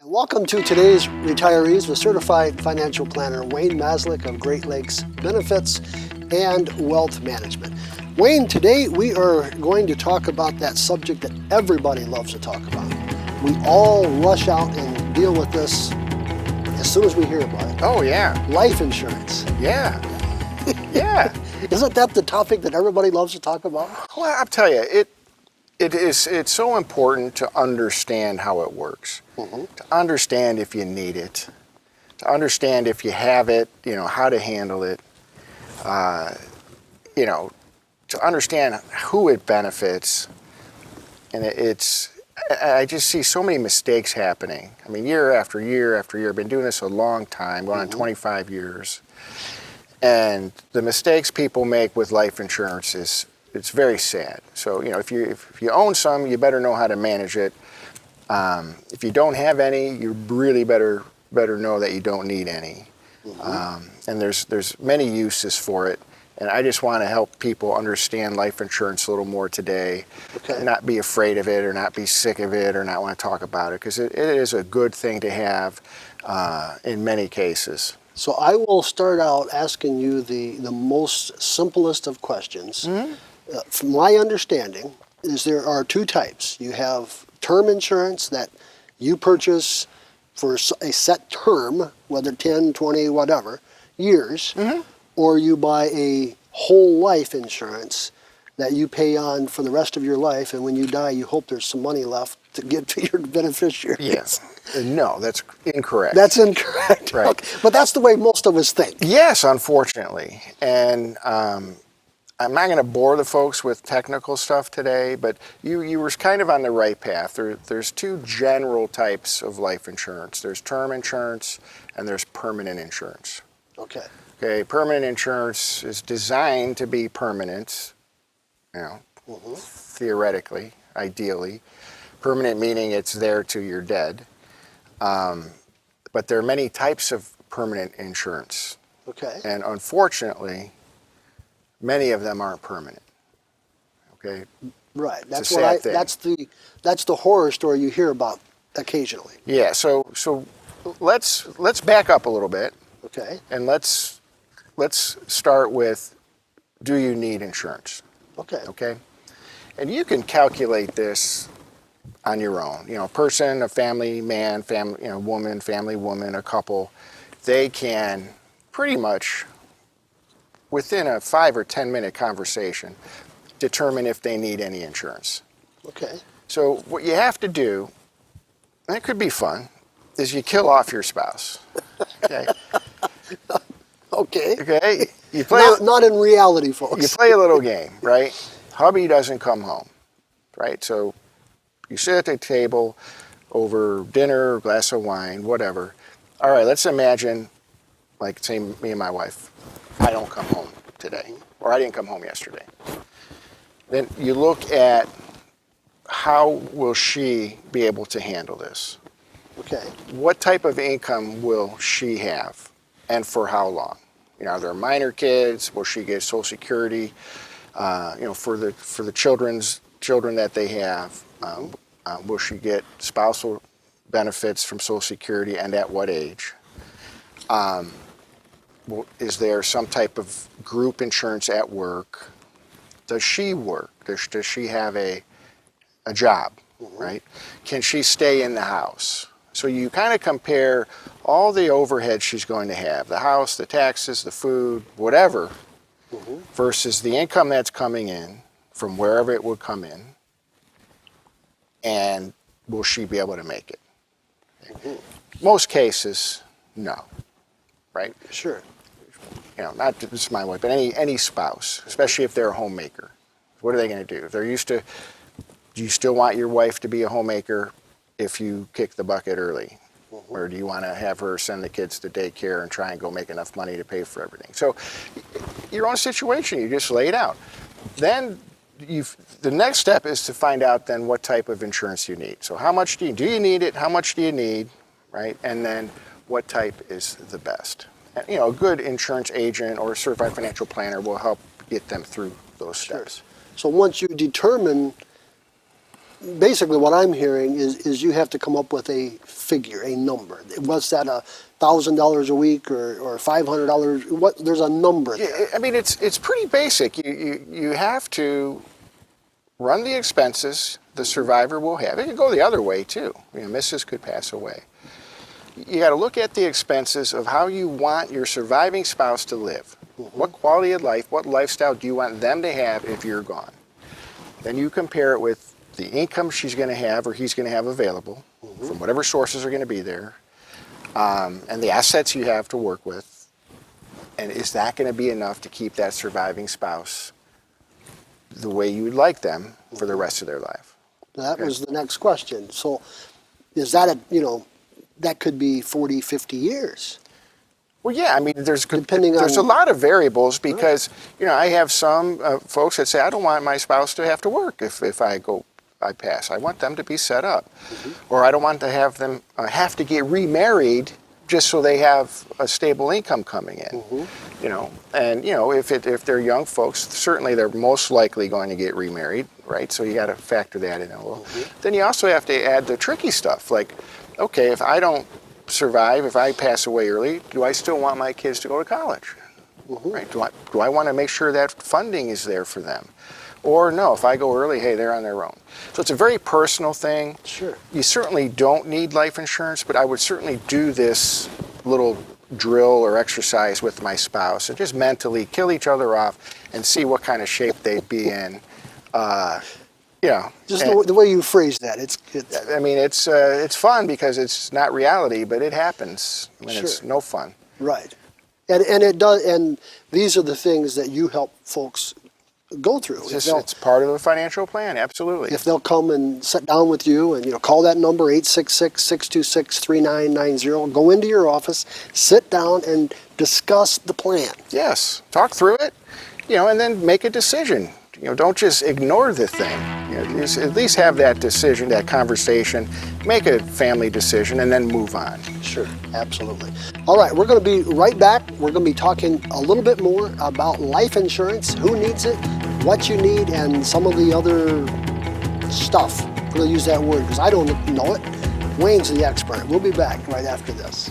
Welcome to today's Retirees with Certified Financial Planner Wayne Maslyk of Great Lakes Benefits and Wealth Management. Wayne, today we are going to talk about that subject that everybody loves to talk about. We all rush out and deal with this as soon as we hear about it. Oh, yeah. Life insurance. Yeah. Yeah. Isn't that the topic that everybody loves to talk about? Well, I'll tell you, it's so important to understand how it works, to understand if you need it, to understand if you have it, how to handle it, to understand who it benefits. And I just see so many mistakes happening. I mean, year after year after year. I've been doing this a long time, going on 25 years. And the mistakes people make with life insurance it's very sad. So, if you own some, you better know how to manage it. If you don't have any, you really better know that you don't need any. And there's many uses for it. And I just want to help people understand life insurance a little more today. Okay. Not be afraid of it or not be sick of it or not want to talk about it, because it is a good thing to have in many cases. So I will start out asking you the most simplest of questions. From my understanding, there are two types. You have term insurance that you purchase for a set term, whether 10, 20, whatever, years, or you buy a whole life insurance that you pay on for the rest of your life, and when you die, you hope there's some money left to give to your beneficiary. Yes. No, that's incorrect. That's incorrect. Right. Okay. But that's the way most of us think. Yes, unfortunately. And I'm not going to bore the folks with technical stuff today, but you were kind of on the right path. There's two general types of life insurance. There's term insurance and there's permanent insurance. Okay. Okay, permanent insurance is designed to be permanent, theoretically, ideally. Permanent meaning it's there till you're dead. But there are many types of permanent insurance. Okay. And unfortunately, many of them aren't permanent. Okay? Right. It's a sad thing. That's the horror story you hear about occasionally. Yeah, so let's back up a little bit. Okay. And let's start with, do you need insurance? Okay. Okay? And you can calculate this on your own. A person, a family man, woman, family woman, a couple, they can pretty much, within a 5 or 10 minute conversation, determine if they need any insurance. Okay. So what you have to do, and it could be fun, is you kill off your spouse. Okay. Okay. Okay. You play Not in reality, folks. You play a little game, right? Hubby doesn't come home, right? So you sit at the table over dinner, a glass of wine, whatever. All right, let's imagine, like, say me and my wife, I don't come home today, or I didn't come home yesterday. Then you look at how will she be able to handle this? Okay. What type of income will she have, and for how long? Are there minor kids? Will she get Social Security? For the children that they have, will she get spousal benefits from Social Security, and at what age? Is there some type of group insurance at work? Does she work? Does she have a job, right? Can she stay in the house? So you kind of compare all the overhead she's going to have, the house, the taxes, the food, whatever, versus the income that's coming in from wherever it would come in, and will she be able to make it? Most cases, no, right? Sure. Not just my wife, but any spouse, especially if they're a homemaker. What are they going to do? Do you still want your wife to be a homemaker if you kick the bucket early? Or do you want to have her send the kids to daycare and try and go make enough money to pay for everything? So your own situation, you just lay it out. Then the next step is to find out then what type of insurance you need. So how much do you need it? How much do you need, right? And then what type is the best? And, a good insurance agent or a certified financial planner will help get them through those steps. So once you determine basically what I'm hearing is you have to come up with a figure, a number. Was that $1,000 a week or $500? What? There's a number there. I mean, it's pretty basic. You have to run the expenses the survivor will have. It can go the other way too. Mrs. could pass away. You got to look at the expenses of how you want your surviving spouse to live. What quality of life, what lifestyle do you want them to have if you're gone? Then you compare it with the income she's going to have or he's going to have available from whatever sources are going to be there, and the assets you have to work with. And is that going to be enough to keep that surviving spouse the way you would like them for the rest of their life? That was the next question. So is that that could be 40, 50 years. Well, yeah, I mean, there's Depending a lot of variables because, I have some folks that say, I don't want my spouse to have to work if I pass. I want them to be set up. Or I don't want to have them have to get remarried just so they have a stable income coming in. And, if they're young folks, certainly they're most likely going to get remarried, right? So you got to factor that in a little. Then you also have to add the tricky stuff, like, okay, if I don't survive, if I pass away early, do I still want my kids to go to college? Right? Do I want to make sure that funding is there for them? Or no, if I go early, hey, they're on their own. So it's a very personal thing. Sure. You certainly don't need life insurance, but I would certainly do this little drill or exercise with my spouse and just mentally kill each other off and see what kind of shape they'd be in. Just the way you phrase that, I mean, it's fun because it's not reality, but it happens when it's no fun. Right, and it does. And these are the things that you help folks go through. It's part of the financial plan, absolutely. If they'll come and sit down with you and call that number 866-626-3990, go into your office, sit down and discuss the plan. Yes, talk through it, and then make a decision. Don't just ignore the thing. At least have that decision, that conversation, make a family decision, and then move on. Sure, absolutely. All right, we're going to be right back. We're going to be talking a little bit more about life insurance, who needs it, what you need, and some of the other stuff. We're going to use that word because I don't know it. Wayne's the expert. We'll be back right after this.